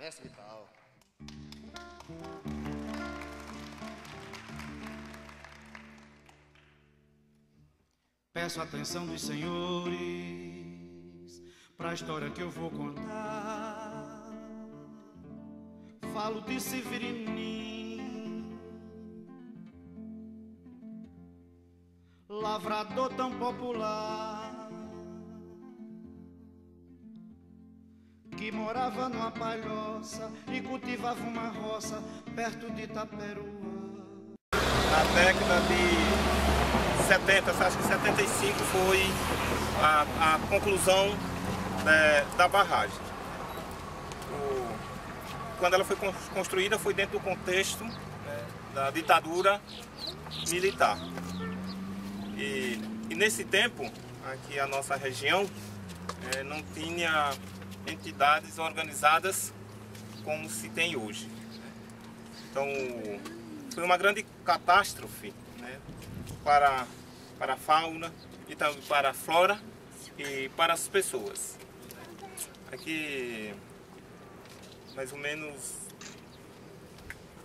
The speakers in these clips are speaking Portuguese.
Mestre Vital. Peço a atenção dos senhores para a história que eu vou contar. Falo de Severininho, lavrador tão popular, que morava numa palhoça e cultivava uma roça perto de Itaperuá. Na década de 70, acho que 75 foi a conclusão da barragem. Quando ela foi construída foi dentro do contexto da ditadura militar. E nesse tempo, aqui a nossa região não tinha entidades organizadas como se tem hoje. Então foi uma grande catástrofe, para a fauna e também para a flora e para as pessoas. Aqui mais ou menos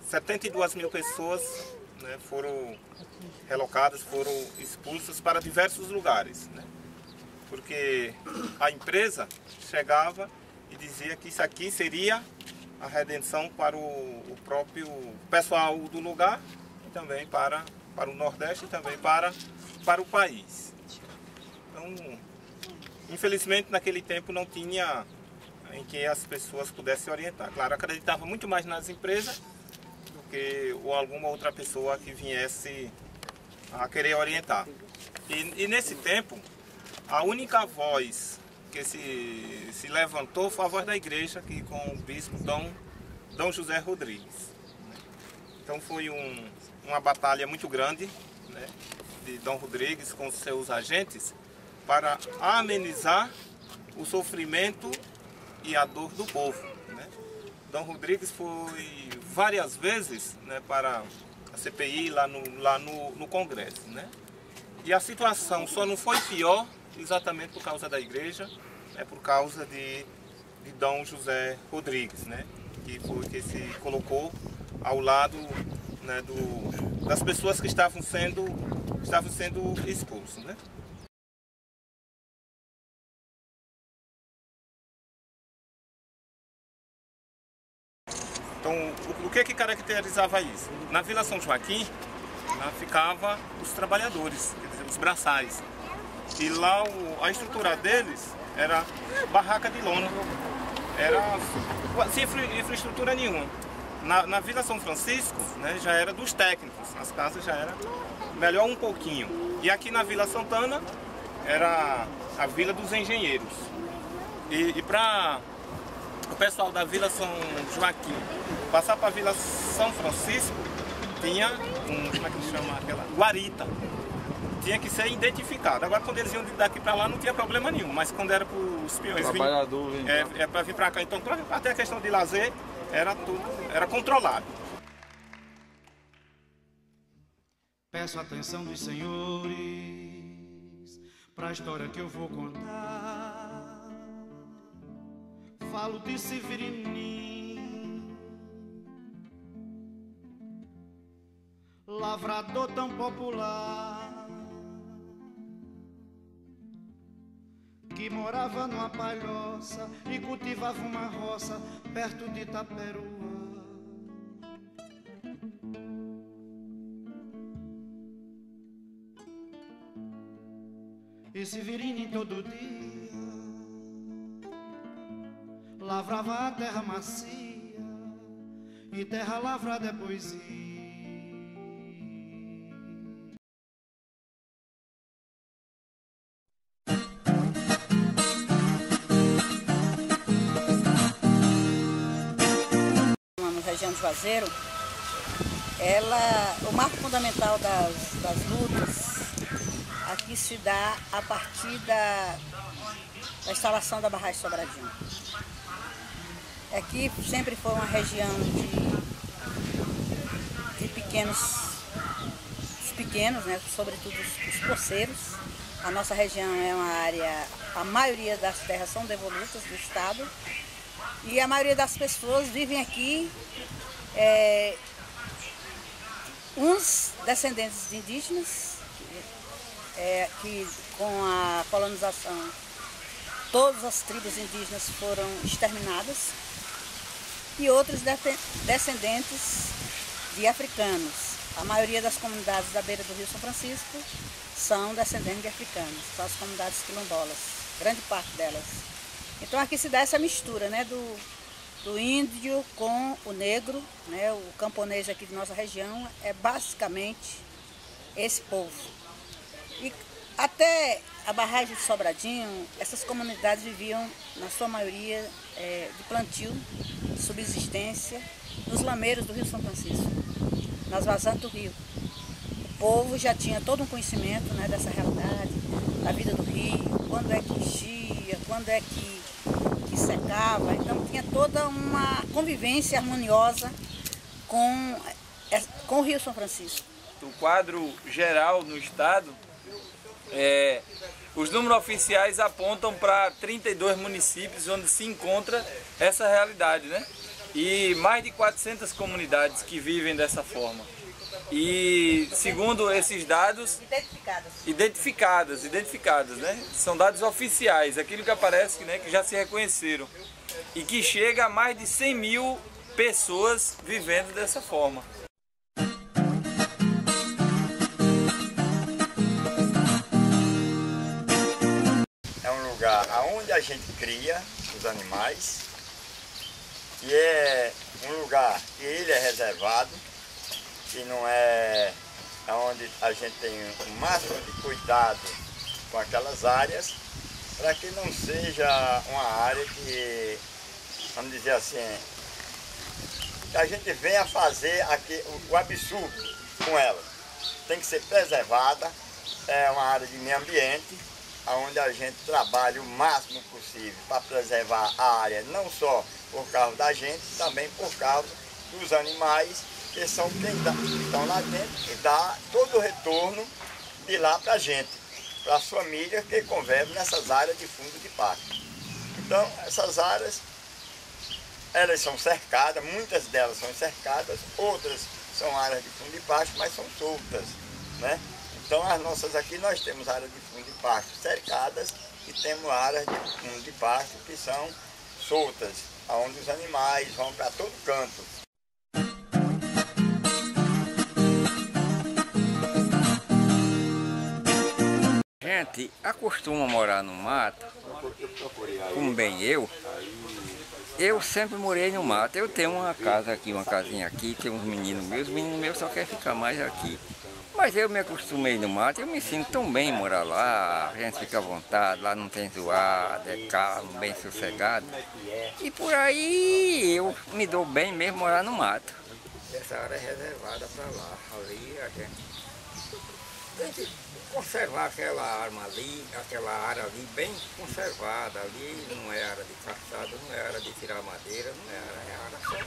72 mil pessoas foram relocadas, foram expulsas para diversos lugares, porque a empresa chegava e dizia que isso aqui seria a redenção para o próprio pessoal do lugar e também para o Nordeste e também para o país. Então, infelizmente, naquele tempo não tinha em que as pessoas pudessem orientar. Claro, acreditava muito mais nas empresas do que alguma outra pessoa que viesse a querer orientar. E nesse tempo, a única voz que se levantou foi a voz da igreja, que com o bispo Dom José Rodrigues. Então foi uma batalha muito grande, de Dom Rodrigues com seus agentes para amenizar o sofrimento e a dor do povo. Dom Rodrigues foi várias vezes para a CPI lá no Congresso. E a situação só não foi pior exatamente por causa da igreja, por causa de Dom José Rodrigues, que se colocou ao lado das pessoas que estavam sendo expulsas. Então, o que caracterizava isso? Na Vila São Joaquim, lá ficava os trabalhadores, quer dizer, os braçais. E lá a estrutura deles era barraca de lona, era sem infraestrutura nenhuma. Na Vila São Francisco, já era dos técnicos, as casas já eram melhor um pouquinho. E aqui na Vila Santana era a Vila dos Engenheiros. E para o pessoal da Vila São Joaquim passar para a Vila São Francisco, tinha como é que chama aquela? Guarita. Tinha que ser identificado. Agora, quando eles iam daqui para lá, não tinha problema nenhum. Mas quando era para os peões para vir para cá, então até a questão de lazer era controlado. Peço a atenção dos senhores para a história que eu vou contar. Falo de Severininho, lavrador tão popular, que morava numa palhoça e cultivava uma roça perto de Itaperuá. E Severininho todo dia lavrava a terra macia, e terra lavrada é poesia. Na região de Juazeiro, o marco fundamental das lutas aqui se dá a partir da instalação da barragem Sobradinho. Aqui sempre foi uma região de pequenos, sobretudo os poceiros. A nossa região é uma área, a maioria das terras são devolutas do Estado E a maioria das pessoas vivem aqui, uns descendentes de indígenas, que com a colonização todas as tribos indígenas foram exterminadas, e outros descendentes de africanos. A maioria das comunidades da beira do Rio São Francisco são descendentes de africanos, são as comunidades quilombolas, grande parte delas. Então aqui se dá essa mistura, né, do índio com o negro, né, o camponês aqui de nossa região é basicamente esse povo. E até a barragem de Sobradinho, essas comunidades viviam, na sua maioria, de plantio, de subsistência, nos lameiros do Rio São Francisco, nas vazantes do rio. O povo já tinha todo um conhecimento, né, dessa realidade, da vida do rio, quando é que enchia, quando é que secava. Então tinha toda uma convivência harmoniosa com o Rio São Francisco. O quadro geral no estado, os números oficiais apontam para 32 municípios onde se encontra essa realidade, né? E mais de 400 comunidades que vivem dessa forma. E segundo esses dados... Identificadas, né? São dados oficiais, aquilo que aparece, né, que já se reconheceram. E que chega a mais de 100 mil pessoas vivendo dessa forma. É um lugar onde a gente cria os animais, e é um lugar que ele é reservado, que não é onde a gente tem o máximo de cuidado com aquelas áreas, para que não seja uma área que, vamos dizer assim, que a gente venha fazer aqui o absurdo com ela. Tem que ser preservada, é uma área de meio ambiente, onde a gente trabalha o máximo possível para preservar a área, não só por causa da gente, também por causa dos animais, que são quem estão lá dentro e dá todo o retorno de lá para a gente, para as famílias que convivem nessas áreas de fundo de pasto. Então, essas áreas, elas são cercadas, muitas delas são cercadas, outras são áreas de fundo de pasto, mas são soltas, né? Então, as nossas aqui, nós temos áreas de fundo de pasto cercadas e temos áreas de fundo de pasto que são soltas, onde os animais vão para todo canto. A gente acostuma morar no mato, como bem eu sempre morei no mato. Eu tenho uma casa aqui, uma casinha aqui, tem uns meninos meus só querem ficar mais aqui. Mas eu me acostumei no mato, eu me sinto tão bem morar lá, a gente fica à vontade, lá não tem zoada, é calmo, bem sossegado. E por aí eu me dou bem mesmo morar no mato. Essa área é reservada para lá, ali a gente tem que conservar aquela área ali bem conservada. Ali não é área de caçada, não é área de tirar madeira, não é área só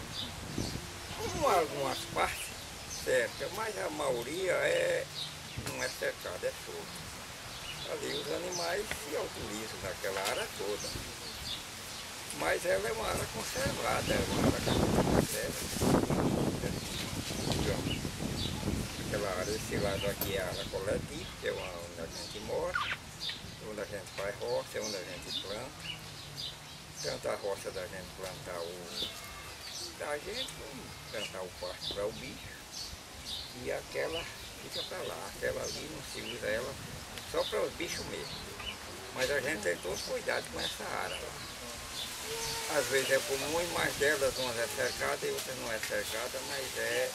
algumas partes certas, mas a maioria não é cercada, é solta. Ali os animais se autorizam naquela área toda. Mas ela é uma área conservada, é uma área que a gente conserva. Aquela área, esse lado aqui é a área coletiva, que é onde a gente mora, onde a gente faz roça, onde a gente planta. Tanto a roça da gente plantar plantar o pasto para o bicho, e aquela fica para lá. Aquela ali não se usa ela só para os bichos mesmo. Mas a gente tem todo cuidado com essa área lá. Às vezes é comum, e mais delas umas é cercada e outras não é cercada, mas é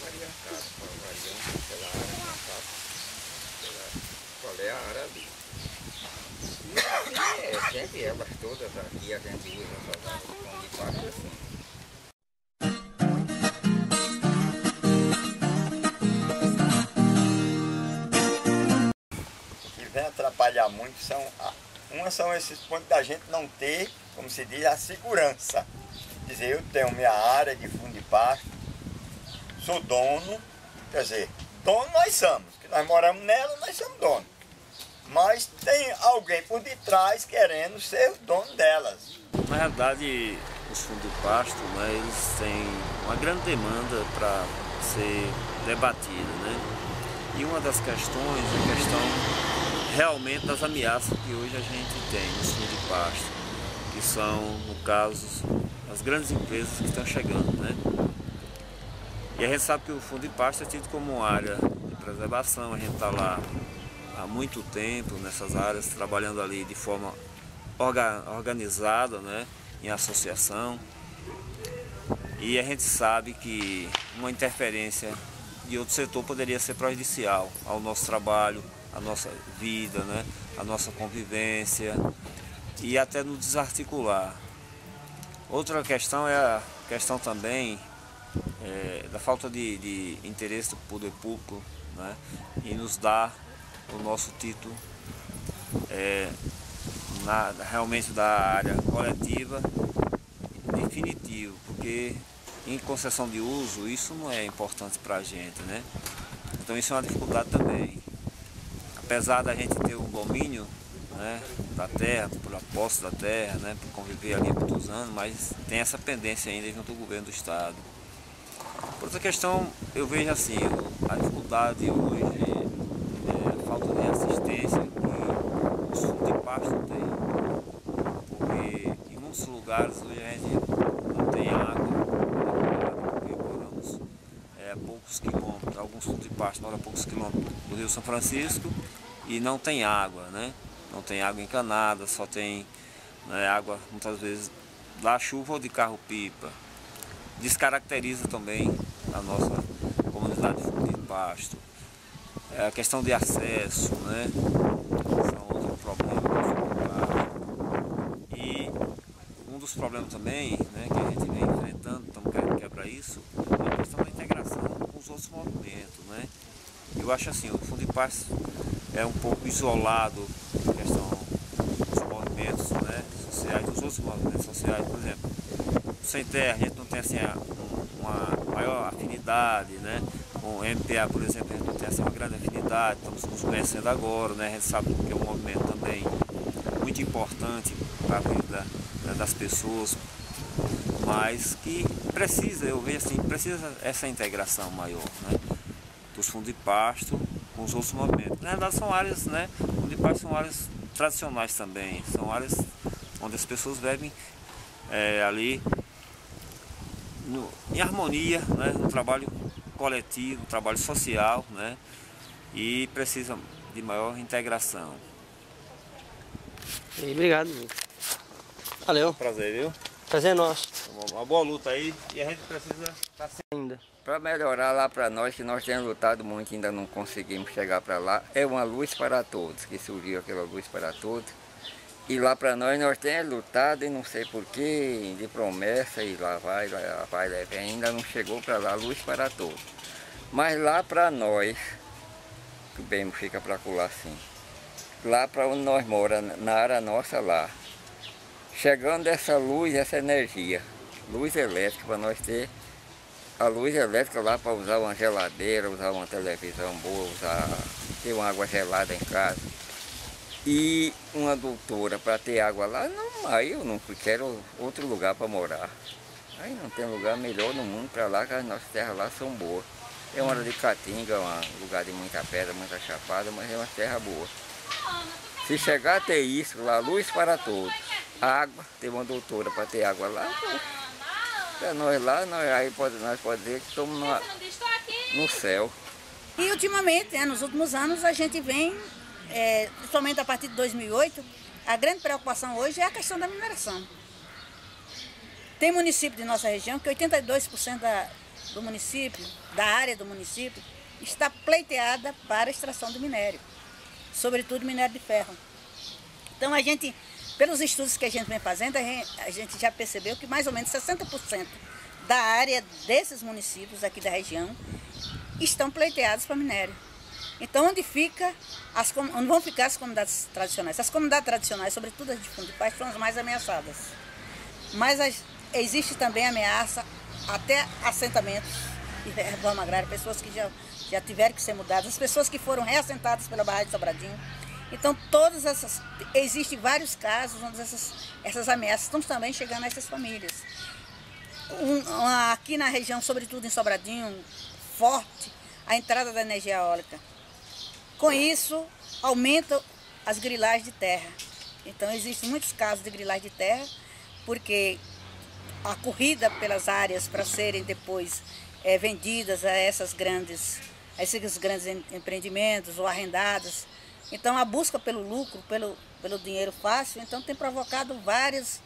variantada, variante pela área, não sabe qual é a área ali. E sempre elas todas aqui a gente usa essas áreas de pasto assim. O que vem atrapalhar muito são esses pontos da gente não ter, como se diz, a segurança. Dizer, eu tenho minha área de fundo de pasto, sou dono, quer dizer, dono nós somos, que nós moramos nela, nós somos donos. Mas tem alguém por detrás querendo ser o dono delas. Na realidade, os fundos de pasto, né, eles têm uma grande demanda para ser debatida, né? E uma das questões é a questão realmente das ameaças que hoje a gente tem nos fundos de pasto, que são, no caso, as grandes empresas que estão chegando, né? E a gente sabe que o fundo de pasto é tido como uma área de preservação, a gente está lá há muito tempo nessas áreas, trabalhando ali de forma organizada, né, em associação. E a gente sabe que uma interferência de outro setor poderia ser prejudicial ao nosso trabalho, à nossa vida, né, à nossa convivência e até nos desarticular. Outra questão é a questão também da falta de interesse do poder público, né, em nos dar o nosso título realmente da área coletiva definitivo, porque em concessão de uso isso não é importante para a gente, né? Então isso é uma dificuldade também. Apesar da gente ter o domínio, né, da terra, pela posse da terra, né, por conviver ali por muitos anos, mas tem essa pendência ainda junto ao governo do estado. Outra questão, eu vejo assim, a dificuldade hoje é a falta de assistência que os fundos de pasto têm. Porque em muitos lugares hoje a gente não tem água, porque moramos a poucos quilômetros, alguns fundos de pasto moram a poucos quilômetros do Rio São Francisco e não tem água, né? Não tem água encanada, só tem, né, água muitas vezes da chuva ou de carro-pipa. Descaracteriza também a nossa comunidade de fundo de pasto. A questão de acesso, né? São outros problemas. E um dos problemas também, né, que a gente vem enfrentando, estamos querendo quebrar isso, é a questão da integração com os outros movimentos, né? Eu acho assim, o fundo de pasto é um pouco isolado na questão dos movimentos, né, sociais, dos outros movimentos sociais. Por exemplo, sem terra a gente não tem assim uma maior afinidade, né? Com o MPA, por exemplo, a gente não tem assim uma grande afinidade, estamos nos conhecendo agora, né? A gente sabe que é um movimento também muito importante para a vida, né, das pessoas, mas que precisa, eu vejo assim, precisa essa integração maior, né, dos fundos de pasto com os outros movimentos. Na verdade são áreas, né, fundos de pasto são áreas tradicionais também, são áreas onde as pessoas vivem ali em harmonia, né, no trabalho coletivo, no trabalho social, né, e precisam de maior integração. E obrigado. Valeu. Prazer, viu? Prazer é nosso. Uma boa luta aí e a gente precisa estar ainda. Para melhorar lá para nós, que nós temos lutado muito e ainda não conseguimos chegar para lá, é uma luz para todos, que surgiu aquela luz para todos. E lá para nós temos lutado e não sei porquê, de promessa, e lá vai, ainda não chegou para lá, luz para todos. Mas lá para nós, que bem fica para colar assim, lá para onde nós moramos, na área nossa lá, chegando essa luz, essa energia, luz elétrica, para nós ter a luz elétrica lá para usar uma geladeira, usar uma televisão boa, ter uma água gelada em casa. E uma doutora para ter água lá, não, aí eu não quero outro lugar para morar. Aí não tem lugar melhor no mundo para lá, que as nossas terras lá são boas. É uma hora de caatinga, um lugar de muita pedra, muita chapada, mas é uma terra boa. Se chegar a ter isso lá, luz para todos, água, ter uma doutora para ter água lá, para nós lá, nós podemos dizer que estamos no céu. E ultimamente, né, nos últimos anos, a gente vem, principalmente a partir de 2008, a grande preocupação hoje é a questão da mineração. Tem município de nossa região que 82% do município, da área do município, está pleiteada para a extração do minério, sobretudo minério de ferro. Então a gente, pelos estudos que a gente vem fazendo, a gente já percebeu que mais ou menos 60% da área desses municípios aqui da região estão pleiteados para minério. Então onde vão ficar as comunidades tradicionais? As comunidades tradicionais, sobretudo as de fundo de pasto, são as mais ameaçadas. Mas existe também ameaça até assentamentos de reforma agrária, pessoas que já tiveram que ser mudadas, as pessoas que foram reassentadas pela Barragem de Sobradinho. Então, existem vários casos onde essas ameaças estão também chegando a essas famílias. Aqui na região, sobretudo em Sobradinho, forte a entrada da energia eólica. Com isso, aumenta as grilagens de terra. Então, existem muitos casos de grilagem de terra, porque a corrida pelas áreas para serem depois vendidas a esses grandes empreendimentos ou arrendados. Então, a busca pelo lucro, pelo dinheiro fácil, então tem provocado vários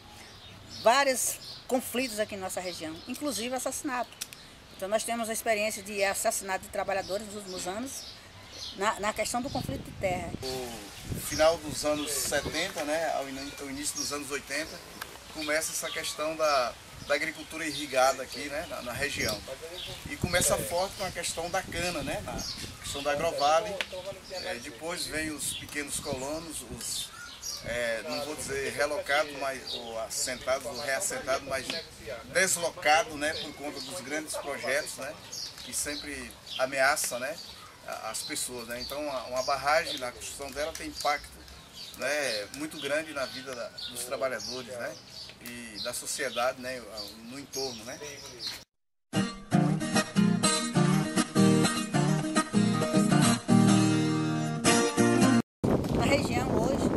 conflitos aqui em nossa região, inclusive assassinato. Então, nós temos a experiência de assassinato de trabalhadores nos últimos anos, na questão do conflito de terra. No final dos anos 70, né, ao início dos anos 80, começa essa questão da agricultura irrigada aqui, né, na região. E começa forte com a questão da cana, né, na questão da Agrovale. Depois vem os pequenos colonos, não vou dizer relocados, ou assentados, ou reassentados, mas deslocados, né, por conta dos grandes projetos, né, que sempre ameaçam, né, as pessoas, né? Então, uma barragem na construção dela tem impacto, né, muito grande na vida dos trabalhadores, né, e da sociedade, né, no entorno, né. Na região hoje,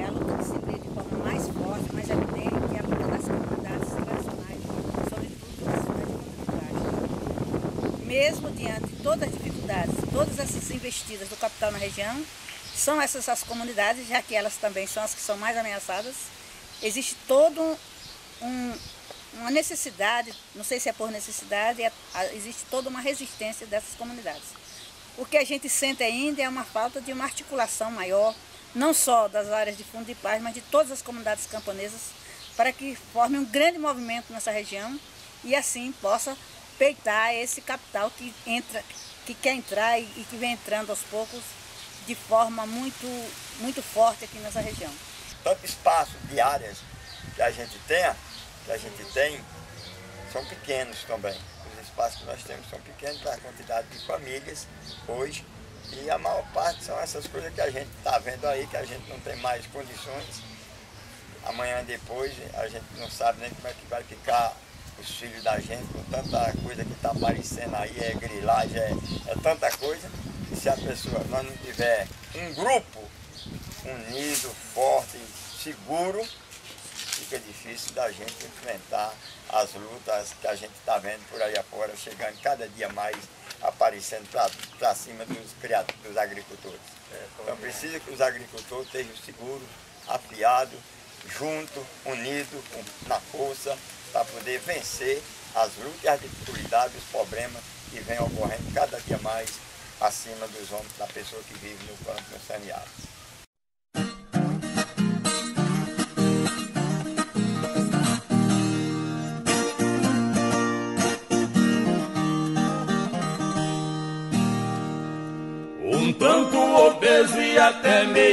a luta se vê de forma mais forte, mais evidente, a luta das comunidades tradicionais, sobretudo das cidades comunitárias. Mesmo diante de todas as dificuldades, todas essas investidas do capital na região, são essas as comunidades, já que elas também são as que são mais ameaçadas. Existe toda uma necessidade, não sei se é por necessidade, existe toda uma resistência dessas comunidades. O que a gente sente ainda é uma falta de uma articulação maior, não só das áreas de fundo de paz, mas de todas as comunidades camponesas, para que formem um grande movimento nessa região e assim possa peitar esse capital que quer entrar e que vem entrando aos poucos de forma muito forte aqui nessa região. Tanto espaço de áreas que a gente tem, são pequenos também. Os espaços que nós temos são pequenos para a quantidade de famílias hoje, e a maior parte são essas coisas que a gente está vendo aí, que a gente não tem mais condições. Amanhã depois a gente não sabe nem como é que vai ficar os filhos da gente, com tanta coisa que está aparecendo aí, grilagem, é tanta coisa, que se nós não tiver um grupo unido, forte, seguro, fica difícil da gente enfrentar as lutas que a gente está vendo por aí afora, chegando cada dia mais, aparecendo para cima dos agricultores. Então precisa que os agricultores estejam seguros, afiados, juntos, unidos, na força, para poder vencer as lutas, as dificuldades, os problemas que vêm ocorrendo cada dia mais acima dos ombros da pessoa que vive no campo, no semiárido. Um tanto obeso e até meio